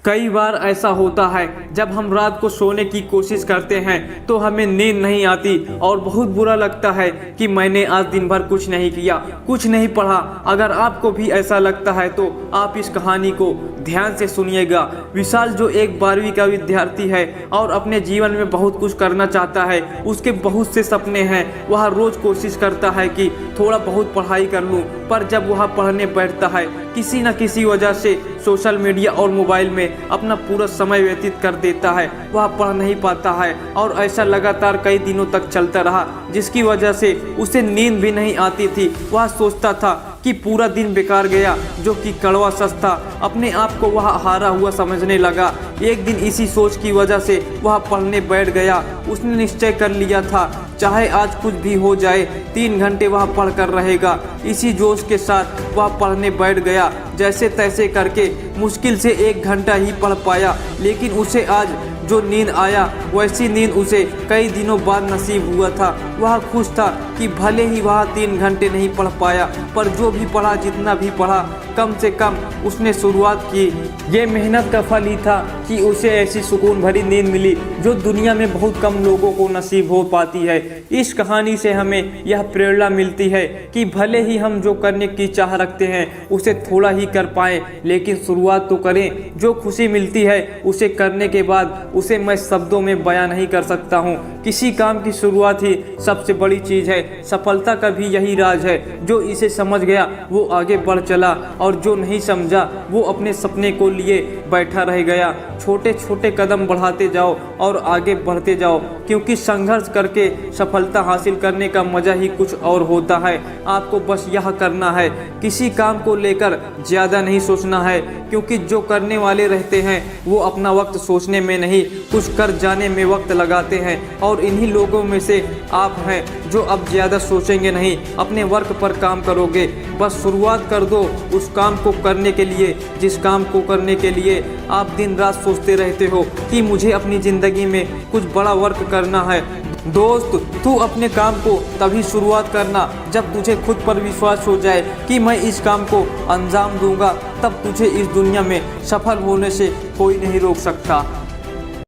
कई बार ऐसा होता है जब हम रात को सोने की कोशिश करते हैं तो हमें नींद नहीं आती और बहुत बुरा लगता है कि मैंने आज दिन भर कुछ नहीं किया, कुछ नहीं पढ़ा। अगर आपको भी ऐसा लगता है तो आप इस कहानी को ध्यान से सुनिएगा। विशाल जो एक 12वीं का विद्यार्थी है और अपने जीवन में बहुत कुछ करना चाहता है, उसके बहुत से सपने हैं। वह रोज कोशिश करता है कि थोड़ा बहुत पढ़ाई कर लूं, पर जब वह पढ़ने बैठता है किसी न किसी वजह से सोशल मीडिया और मोबाइल में अपना पूरा समय व्यतीत कर देता है। वह पढ़ नहीं पाता है और ऐसा लगातार कई दिनों तक चलता रहा, जिसकी वजह से उसे नींद भी नहीं आती थी। वह सोचता था कि पूरा दिन बेकार गया, जो कि कड़वा सच था। अपने आप को वह हारा हुआ समझने लगा। एक दिन इसी सोच की वजह से वह पढ़ने बैठ गया। उसने निश्चय कर लिया था, चाहे आज कुछ भी हो जाए, 3 घंटे वह पढ़ कर रहेगा। इसी जोश के साथ वह पढ़ने बैठ गया। जैसे तैसे करके मुश्किल से 1 घंटा ही पढ़ पाया, लेकिन उसे आज जो नींद आया वैसी नींद उसे कई दिनों बाद नसीब हुआ था। वह खुश था कि भले ही वह 3 घंटे नहीं पढ़ पाया, पर जो भी पढ़ा, जितना भी पढ़ा, कम से कम उसने शुरुआत की। ये मेहनत का फल ही था कि उसे ऐसी सुकून भरी नींद मिली जो दुनिया में बहुत कम लोगों को नसीब हो पाती है। इस कहानी से हमें यह प्रेरणा मिलती है कि भले ही हम जो करने की चाह रखते हैं उसे थोड़ा ही कर पाएं, लेकिन शुरुआत तो करें। जो खुशी मिलती है उसे करने के बाद उसे मैं शब्दों में बयां नहीं कर सकता हूँ। किसी काम की शुरुआत ही सबसे बड़ी चीज़ है। सफलता का भी यही राज है। जो इसे समझ गया वो आगे बढ़ चला, और जो नहीं समझा वो अपने सपने को लिए बैठा रह गया। छोटे छोटे कदम बढ़ाते जाओ और आगे बढ़ते जाओ, क्योंकि संघर्ष करके सफलता हासिल करने का मजा ही कुछ और होता है। आपको बस यह करना है, किसी काम को लेकर ज़्यादा नहीं सोचना है, क्योंकि जो करने वाले रहते हैं वो अपना वक्त सोचने में नहीं, कुछ कर जाने में वक्त लगाते हैं। और इन्हीं लोगों में से आप हैं जो अब ज़्यादा सोचेंगे नहीं, अपने वर्क पर काम करोगे। बस शुरुआत कर दो उस काम को करने के लिए जिस काम को करने के लिए आप दिन रात सोचते रहते हो कि मुझे अपनी ज़िंदगी में कुछ बड़ा वर्क करना है। दोस्त, तू अपने काम को तभी शुरुआत करना जब तुझे खुद पर विश्वास हो जाए कि मैं इस काम को अंजाम दूंगा। तब तुझे इस दुनिया में सफल होने से कोई नहीं रोक सकता।